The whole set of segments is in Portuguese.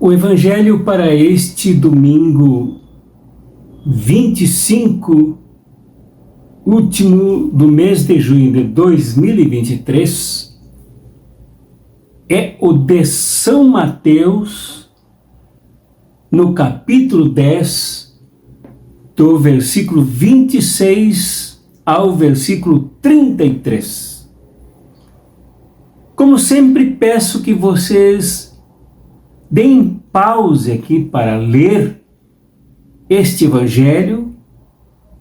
O Evangelho para este domingo 25, último do mês de junho de 2023, é o de São Mateus, no capítulo 10, do versículo 26 ao versículo 33. Como sempre, peço que vocês deem pause aqui para ler este Evangelho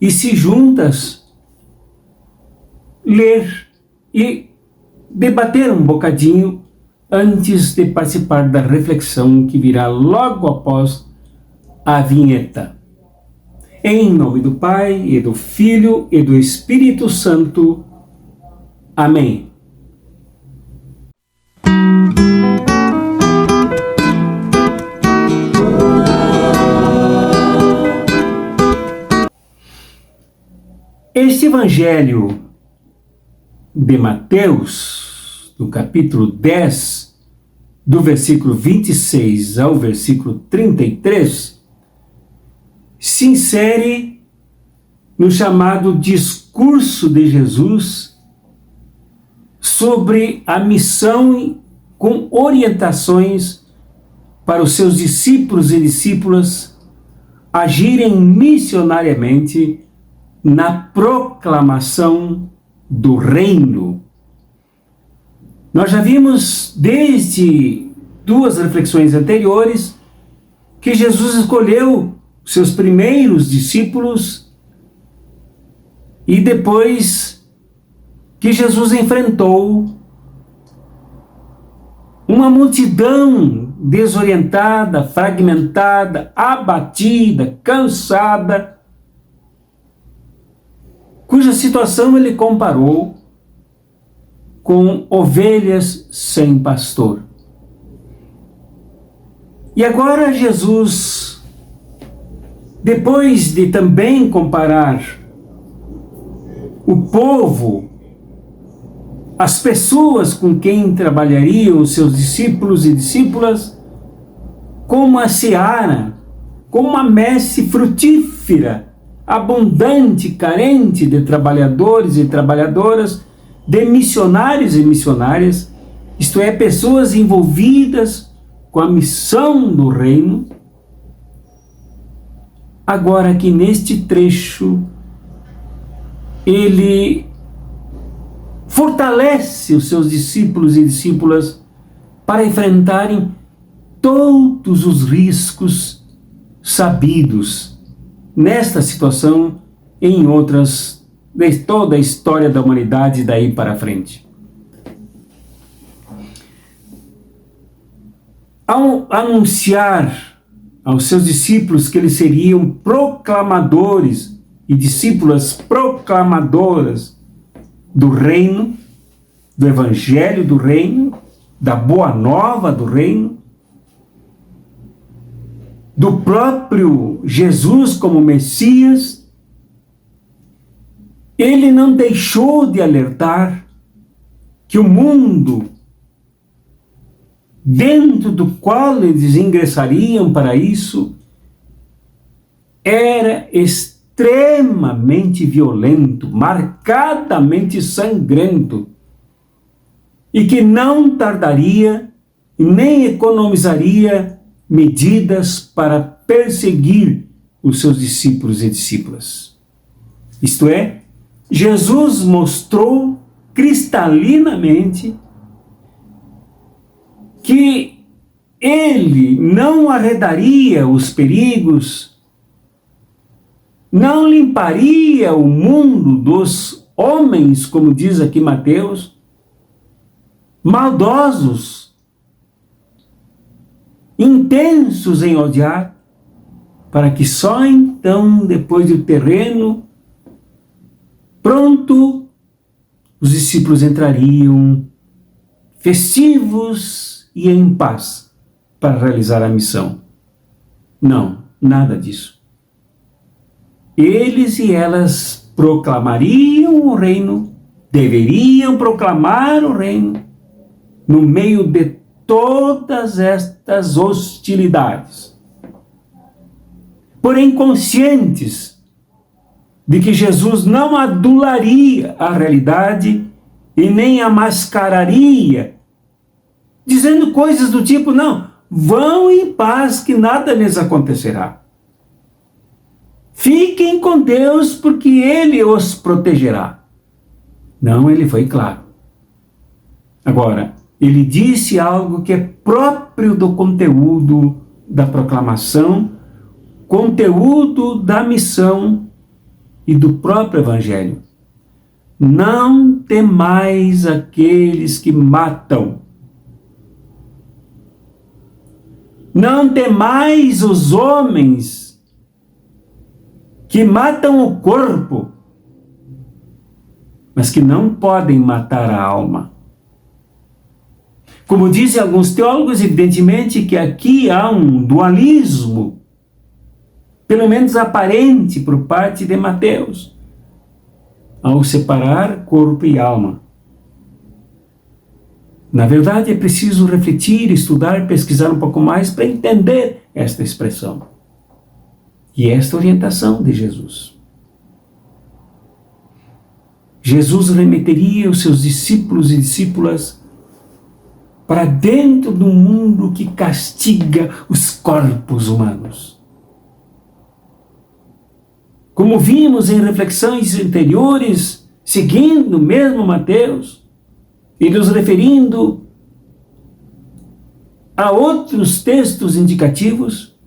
e, se juntas, ler e debater um bocadinho antes de participar da reflexão que virá logo após a vinheta. Em nome do Pai, e do Filho, e do Espírito Santo. Amém. Este Evangelho de Mateus, do capítulo 10, do versículo 26 ao versículo 33, se insere no chamado discurso de Jesus sobre a missão com orientações para os seus discípulos e discípulas agirem missionariamente na proclamação do reino. Nós já vimos desde duas reflexões anteriores que Jesus escolheu seus primeiros discípulos e depois que Jesus enfrentou uma multidão desorientada, fragmentada, abatida, cansada, cuja situação ele comparou com ovelhas sem pastor. E agora Jesus, depois de também comparar o povo, as pessoas com quem trabalhariam os seus discípulos e discípulas, com uma seara, com uma messe frutífera, abundante, carente de trabalhadores e trabalhadoras, de missionários e missionárias, isto é, pessoas envolvidas com a missão do reino. Agora que neste trecho ele fortalece os seus discípulos e discípulas para enfrentarem todos os riscos sabidos nesta situação e em outras de toda a história da humanidade daí para frente. Ao anunciar aos seus discípulos que eles seriam proclamadores e discípulas proclamadoras do reino, do evangelho do reino, da boa nova do reino, do próprio Jesus como Messias, ele não deixou de alertar que o mundo dentro do qual eles ingressariam para isso era extremamente violento, marcadamente sangrento, e que não tardaria nem economizaria medidas para perseguir os seus discípulos e discípulas. Isto é, Jesus mostrou cristalinamente que ele não arredaria os perigos, não limparia o mundo dos homens, como diz aqui Mateus, maldosos, intensos em odiar, para que só então, depois do terreno pronto, os discípulos entrariam festivos e em paz para realizar a missão. Não, nada disso. Eles e elas proclamariam o reino, deveriam proclamar o reino no meio de todas estas hostilidades. Porém, conscientes de que Jesus não adularia a realidade e nem a mascararia, dizendo coisas do tipo, não, vão em paz que nada lhes acontecerá. Fiquem com Deus porque Ele os protegerá. Não, ele foi claro. Agora, ele disse algo que é próprio do conteúdo da proclamação, conteúdo da missão e do próprio Evangelho. Não temais aqueles que matam. Não temais os homens que matam o corpo, mas que não podem matar a alma. Como dizem alguns teólogos, evidentemente que aqui há um dualismo, pelo menos aparente, por parte de Mateus, ao separar corpo e alma. Na verdade, é preciso refletir, estudar, pesquisar um pouco mais para entender esta expressão e esta orientação de Jesus. Jesus remeteria os seus discípulos e discípulas para dentro do mundo que castiga os corpos humanos. Como vimos em reflexões anteriores, seguindo mesmo Mateus, e nos referindo a outros textos indicativos,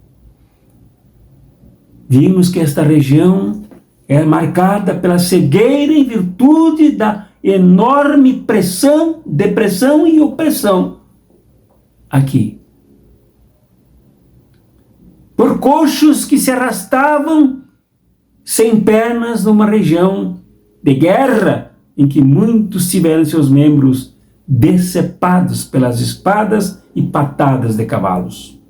vimos que esta região é marcada pela cegueira em virtude da enorme pressão, depressão e opressão aqui. Por coxos que se arrastavam sem pernas numa região de guerra, em que muitos tiveram seus membros decepados pelas espadas e patadas de cavalos.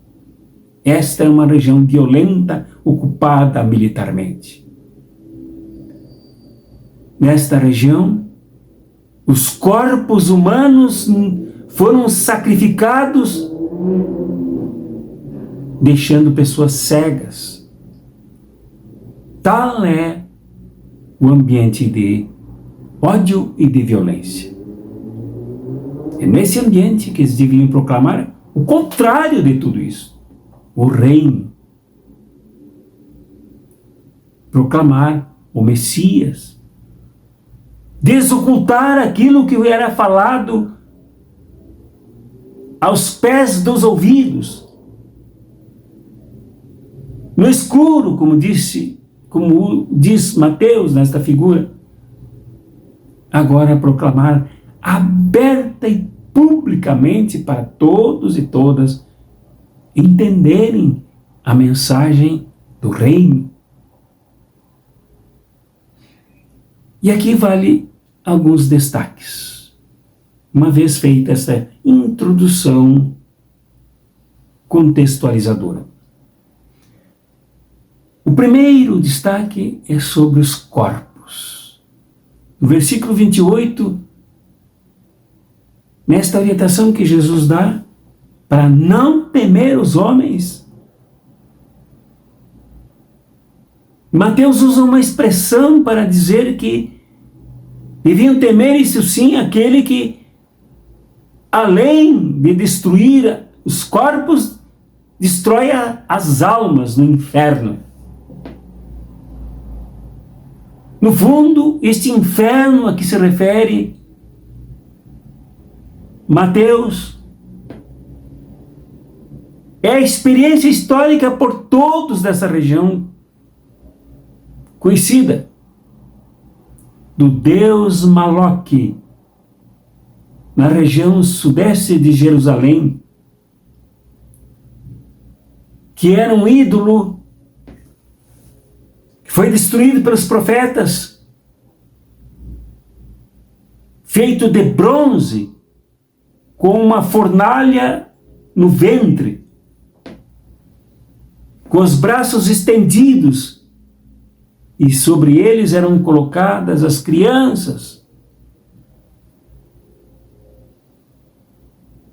Esta é uma região violenta, ocupada militarmente. Nesta região, os corpos humanos foram sacrificados, deixando pessoas cegas. Tal é o ambiente de ódio e de violência. É nesse ambiente que eles deviam proclamar o contrário de tudo isso. O reino. Proclamar o Messias. Desocultar aquilo que era falado aos pés dos ouvidos. No escuro, como diz Mateus nesta figura. Agora proclamar aberta e publicamente para todos e todas entenderem a mensagem do reino. E aqui vale alguns destaques. Uma vez feita essa introdução contextualizadora. O primeiro destaque é sobre os corpos. No versículo 28, nesta orientação que Jesus dá, para não temer os homens, Mateus usa uma expressão para dizer que deviam temer, isso sim, aquele que, além de destruir os corpos, destrói as almas no inferno. No fundo, este inferno a que se refere Mateus é a experiência histórica por todos dessa região conhecida do deus Moloque, na região sudeste de Jerusalém, que era um ídolo que foi destruído pelos profetas, feito de bronze, com uma fornalha no ventre, com os braços estendidos, e sobre eles eram colocadas as crianças.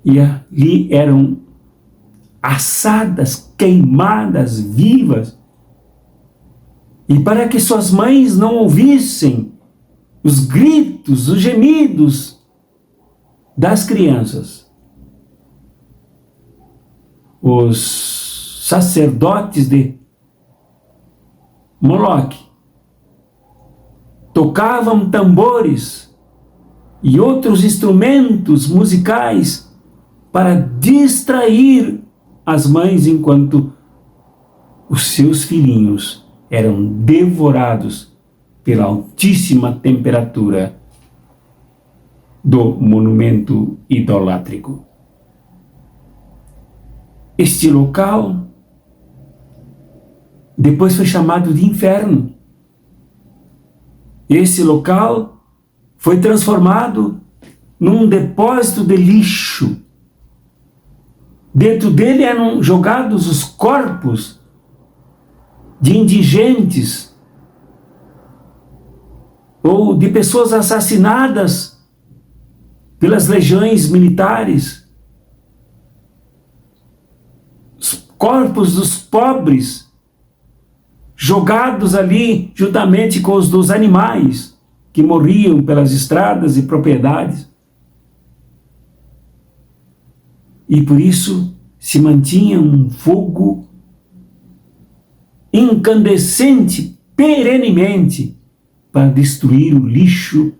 e ali eram assadas, queimadas, vivas, e para que suas mães não ouvissem os gritos, os gemidos das crianças, os sacerdotes de Moloque tocavam tambores e outros instrumentos musicais para distrair as mães enquanto os seus filhinhos eram devorados pela altíssima temperatura do monumento idolátrico. Este local depois foi chamado de inferno. Esse local foi transformado num depósito de lixo. Dentro dele eram jogados os corpos de indigentes ou de pessoas assassinadas pelas legiões militares, os corpos dos pobres jogados ali juntamente com os dos animais que morriam pelas estradas e propriedades. E por isso se mantinha um fogo incandescente perenemente para destruir o lixo,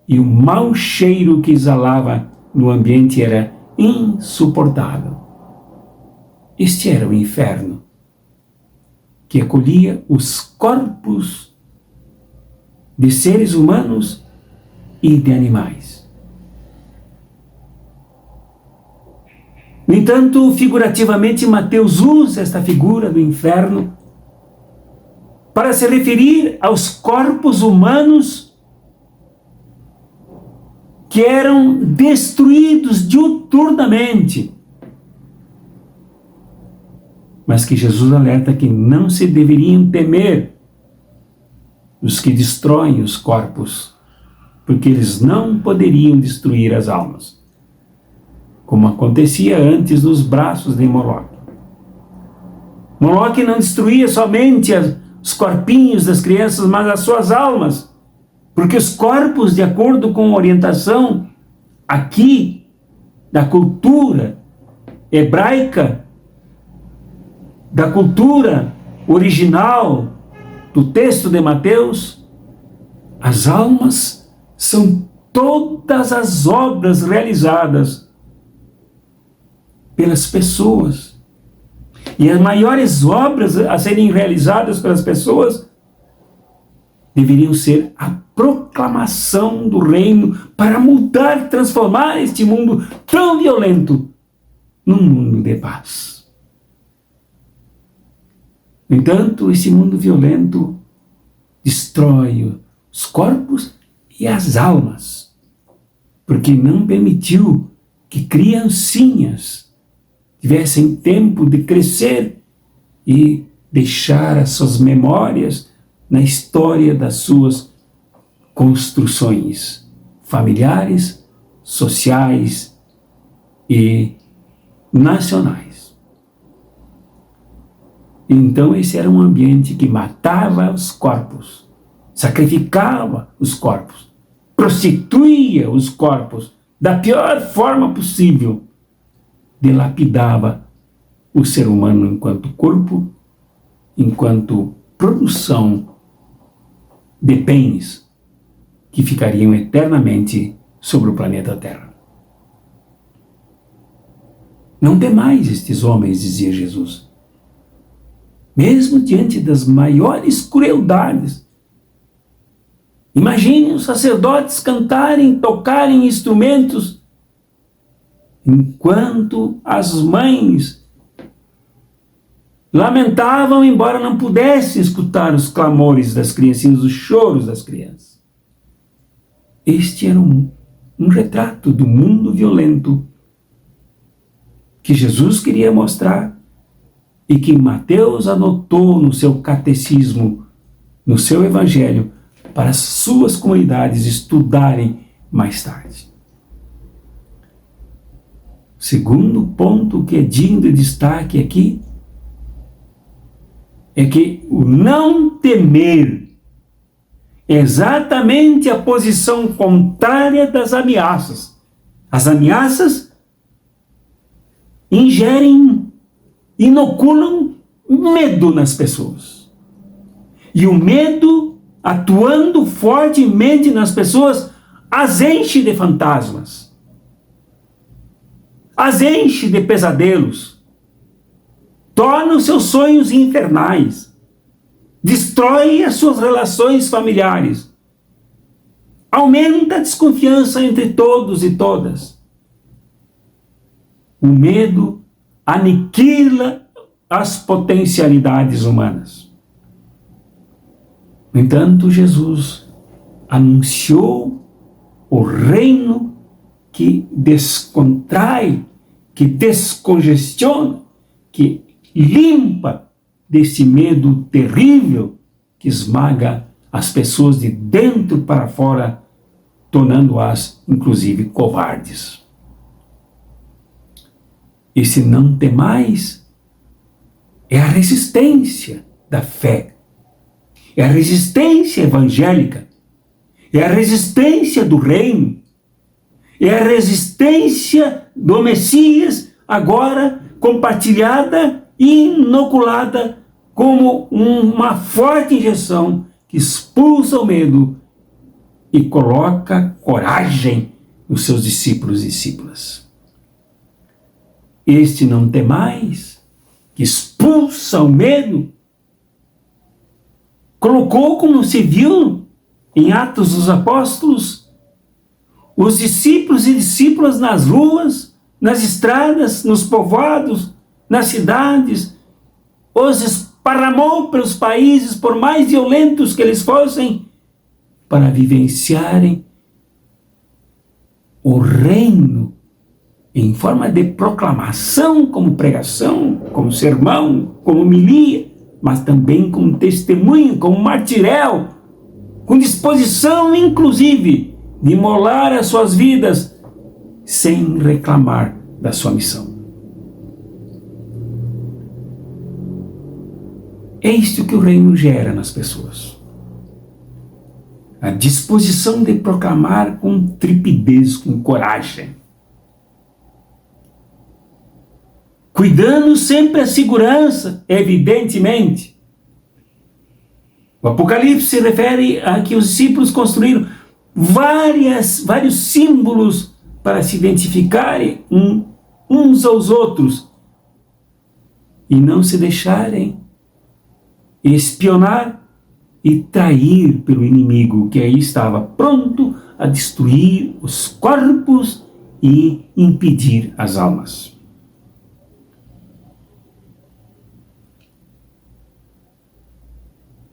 e o mau cheiro que exalava no ambiente era insuportável. Este era o inferno, que acolhia os corpos de seres humanos e de animais. No entanto, figurativamente, Mateus usa esta figura do inferno para se referir aos corpos humanos que eram destruídos diuturnamente, mas que Jesus alerta que não se deveriam temer os que destroem os corpos, porque eles não poderiam destruir as almas, como acontecia antes nos braços de Moloque. Moloque não destruía somente os corpinhos das crianças, mas as suas almas, porque os corpos, de acordo com a orientação aqui da cultura hebraica, da cultura original do texto de Mateus, as almas são todas as obras realizadas pelas pessoas. E as maiores obras a serem realizadas pelas pessoas deveriam ser a proclamação do reino para mudar, transformar este mundo tão violento num mundo de paz. No entanto, esse mundo violento destrói os corpos e as almas, porque não permitiu que criancinhas tivessem tempo de crescer e deixar as suas memórias na história das suas construções familiares, sociais e nacionais. Então esse era um ambiente que matava os corpos, sacrificava os corpos, prostituía os corpos da pior forma possível, dilapidava o ser humano enquanto corpo, enquanto produção de bens que ficariam eternamente sobre o planeta Terra. Não temais estes homens, dizia Jesus. Mesmo diante das maiores crueldades. Imaginem os sacerdotes cantarem, tocarem instrumentos, enquanto as mães lamentavam, embora não pudessem escutar os clamores das criancinhas, os choros das crianças. Este era um retrato do mundo violento que Jesus queria mostrar e que Mateus anotou no seu catecismo, no seu evangelho, para as suas comunidades estudarem mais tarde. Segundo ponto que é digno de destaque aqui é que o não temer é exatamente a posição contrária das ameaças. As ameaças ingerem, inoculam medo nas pessoas. E o medo, atuando fortemente nas pessoas, as enche de fantasmas, as enche de pesadelos, torna os seus sonhos infernais, destrói as suas relações familiares, aumenta a desconfiança entre todos e todas. O medo aniquila as potencialidades humanas. No entanto, Jesus anunciou o reino que descontrai, que descongestiona, que limpa desse medo terrível que esmaga as pessoas de dentro para fora, tornando-as, inclusive, covardes. Esse não temais é a resistência da fé, é a resistência evangélica, é a resistência do reino, é a resistência do Messias, agora compartilhada e inoculada como uma forte injeção que expulsa o medo e coloca coragem nos seus discípulos e discípulas. Este não temais, que expulsa o medo, colocou, como se viu em Atos dos Apóstolos, os discípulos e discípulas nas ruas, nas estradas, nos povoados, nas cidades, os esparramou pelos países, por mais violentos que eles fossem, para vivenciarem o reino em forma de proclamação, como pregação, como sermão, como homilia, mas também como testemunho, como martiréu, com disposição, inclusive, de imolar as suas vidas sem reclamar da sua missão. É isto que o reino gera nas pessoas. A disposição de proclamar com trepidez, com coragem. Cuidando sempre a segurança, evidentemente. O Apocalipse se refere a que os discípulos construíram vários símbolos para se identificarem uns aos outros e não se deixarem espionar e trair pelo inimigo, que aí estava pronto a destruir os corpos e impedir as almas.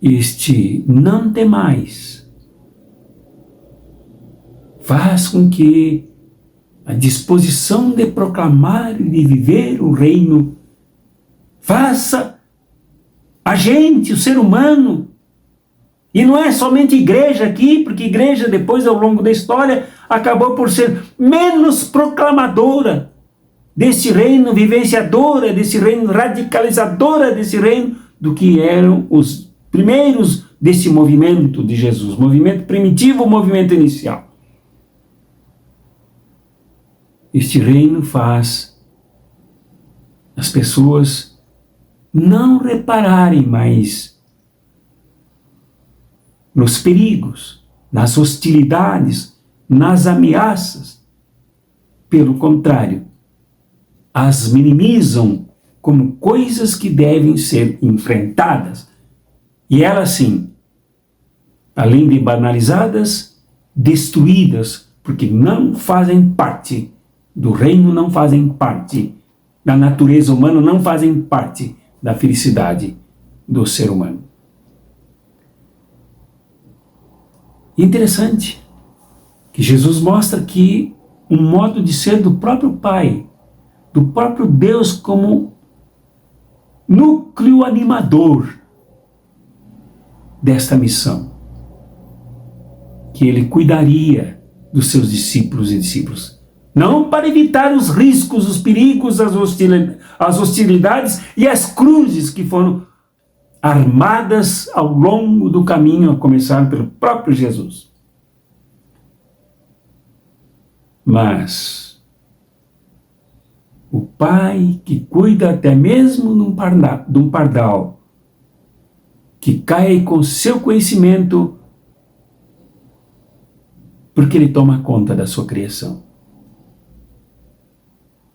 Este não temais faz com que a disposição de proclamar e de viver o reino faça a gente, o ser humano, e não é somente igreja aqui, porque igreja depois ao longo da história acabou por ser menos proclamadora desse reino, vivenciadora desse reino, radicalizadora desse reino, do que eram os primeiros desse movimento de Jesus, movimento primitivo, movimento inicial. Este reino faz as pessoas não repararem mais nos perigos, nas hostilidades, nas ameaças. Pelo contrário, as minimizam como coisas que devem ser enfrentadas. E elas, sim, além de banalizadas, destruídas, porque não fazem parte do reino, não fazem parte da natureza humana, não fazem parte da felicidade do ser humano. Interessante que Jesus mostra aqui um modo de ser do próprio Pai, do próprio Deus, como núcleo animador desta missão, que ele cuidaria dos seus discípulos e discípulas. Não para evitar os riscos, os perigos, as hostilidades e as cruzes que foram armadas ao longo do caminho, a começar pelo próprio Jesus. Mas o pai que cuida até mesmo de um pardal, que cai com seu conhecimento, porque ele toma conta da sua criação,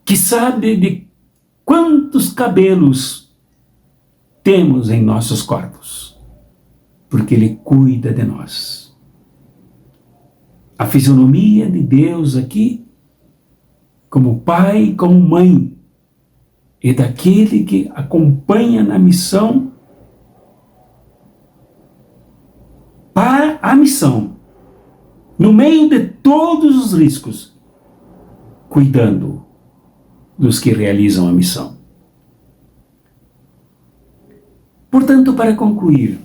que sabe de quantos cabelos temos em nossos corpos, porque ele cuida de nós. A fisionomia de Deus aqui, como pai e como mãe, é daquele que acompanha na missão para a missão, no meio de todos os riscos, cuidando dos que realizam a missão. Portanto, para concluir,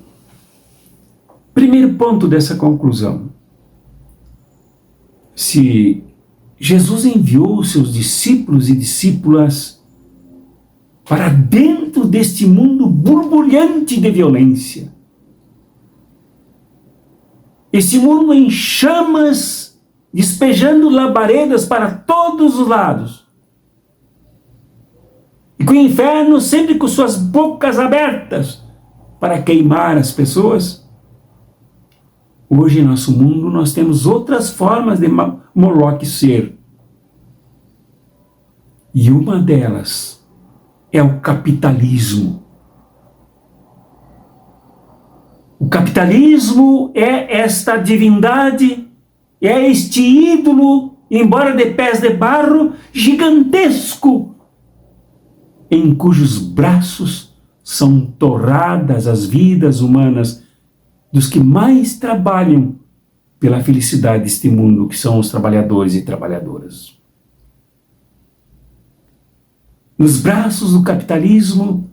primeiro ponto dessa conclusão: se Jesus enviou seus discípulos e discípulas para dentro deste mundo borbulhante de violência, esse mundo em chamas, despejando labaredas para todos os lados, e com o inferno sempre com suas bocas abertas para queimar as pessoas, hoje em nosso mundo nós temos outras formas de Moloque ser. E uma delas é o capitalismo. O capitalismo é esta divindade, é este ídolo, embora de pés de barro, gigantesco, em cujos braços são torradas as vidas humanas dos que mais trabalham pela felicidade deste mundo, que são os trabalhadores e trabalhadoras. Nos braços do capitalismo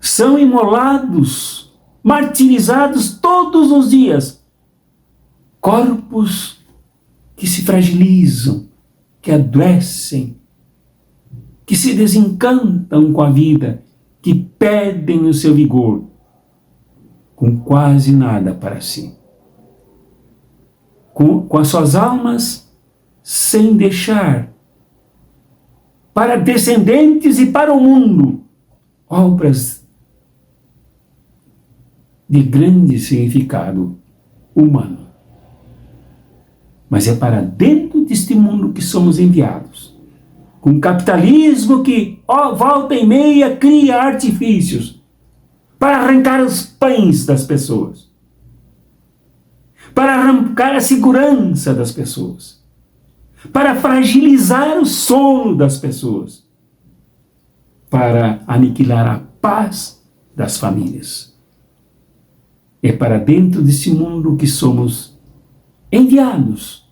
são imolados, martirizados todos os dias corpos que se fragilizam, que adoecem, que se desencantam com a vida, que perdem o seu vigor, com quase nada para si. Com as suas almas sem deixar para descendentes e para o mundo obras de grande significado humano. Mas é para dentro deste mundo que somos enviados. Com um capitalismo que, volta e meia, cria artifícios para arrancar os pães das pessoas, para arrancar a segurança das pessoas, para fragilizar o sono das pessoas, para aniquilar a paz das famílias. É para dentro desse mundo que somos enviados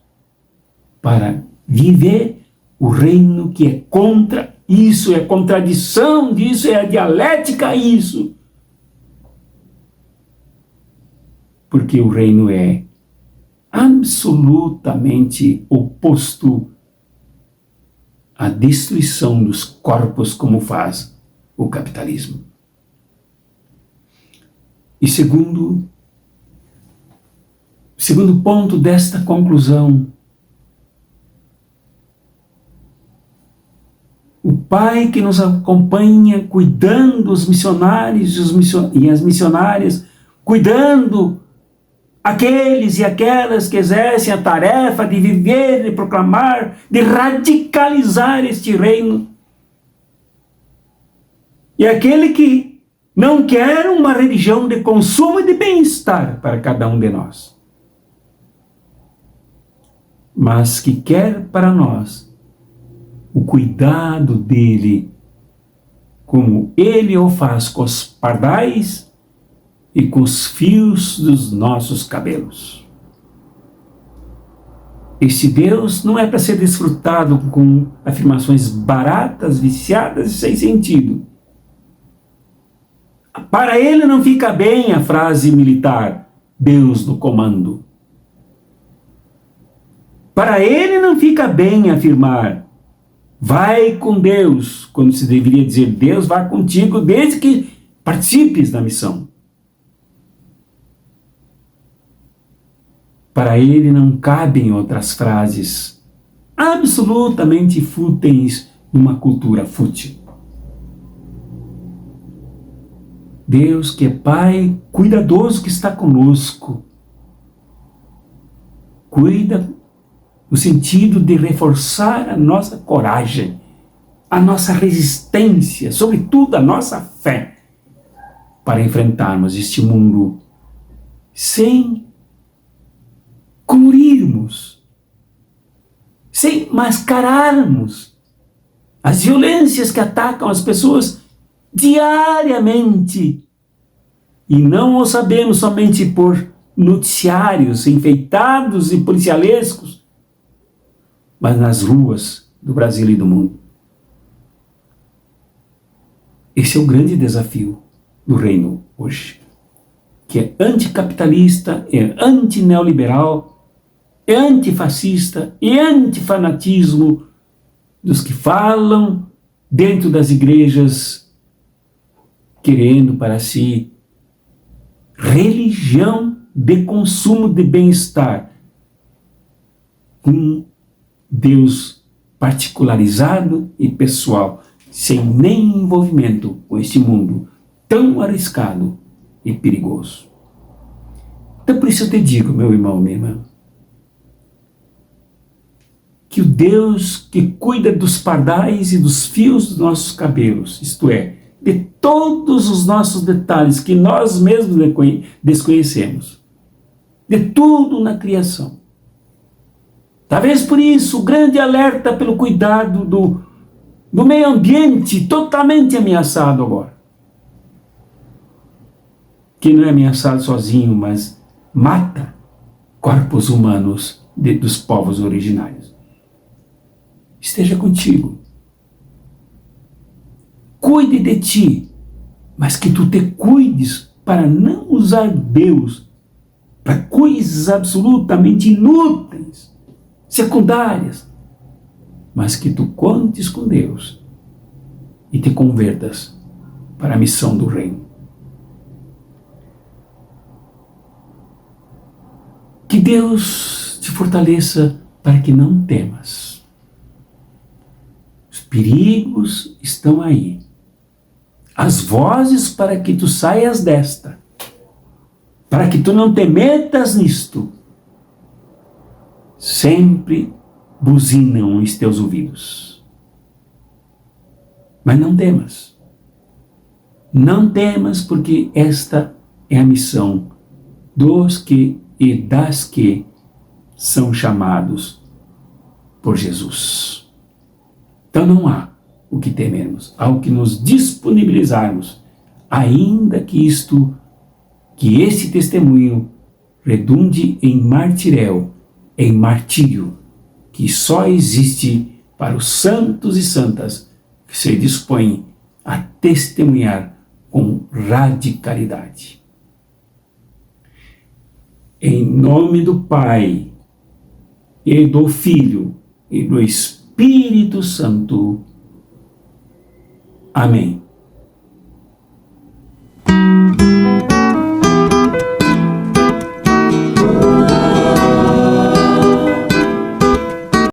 para viver o reino que é contra isso, é a contradição disso, é a dialética a isso. Porque o reino é absolutamente oposto à destruição dos corpos, como faz o capitalismo. E segundo ponto desta conclusão, o Pai que nos acompanha, cuidando dos missionários e as missionárias, cuidando aqueles e aquelas que exercem a tarefa de viver, de proclamar, de radicalizar este reino. E aquele que não quer uma religião de consumo e de bem-estar para cada um de nós, mas que quer para nós o cuidado dele, como ele o faz com os pardais e com os fios dos nossos cabelos. Este Deus não é para ser desfrutado com afirmações baratas, viciadas e sem sentido. Para ele não fica bem a frase militar, Deus no comando. Para ele não fica bem afirmar: vai com Deus, quando se deveria dizer: Deus vai contigo, desde que participes da missão. Para ele não cabem outras frases absolutamente fúteis numa cultura fútil. Deus, que é Pai cuidadoso, que está conosco, cuida no sentido de reforçar a nossa coragem, a nossa resistência, sobretudo a nossa fé, para enfrentarmos este mundo sem cobrirmos, sem mascararmos as violências que atacam as pessoas diariamente. E não o sabemos somente por noticiários enfeitados e policialescos, mas nas ruas do Brasil e do mundo. Esse é o grande desafio do reino hoje, que é anticapitalista, é antineoliberal, é antifascista e antifanatismo dos que falam dentro das igrejas, querendo para si religião de consumo de bem-estar, um Deus particularizado e pessoal, sem nem envolvimento com este mundo tão arriscado e perigoso. Então por isso eu te digo, meu irmão, minha irmã, que o Deus que cuida dos pardais e dos fios dos nossos cabelos, isto é, de todos os nossos detalhes que nós mesmos desconhecemos, de tudo na criação. Talvez por isso o grande alerta pelo cuidado do meio ambiente totalmente ameaçado agora. Que não é ameaçado sozinho, mas mata corpos humanos dos povos originários. Esteja contigo. Cuide de ti, mas que tu te cuides para não usar Deus para coisas absolutamente inúteis, secundárias, mas que tu contes com Deus e te convertas para a missão do reino. Que Deus te fortaleça para que não temas. Os perigos estão aí. As vozes para que tu saias desta, para que tu não te metas nisto, sempre buzinam em teus ouvidos. Mas não temas. Não temas, porque esta é a missão dos que e das que são chamados por Jesus. Então não há o que temermos, há o que nos disponibilizarmos, ainda que esse testemunho redunde em martiréu, em martírio, que só existe para os santos e santas que se dispõem a testemunhar com radicalidade. Em nome do Pai, e do Filho, e do Espírito Santo. Amém.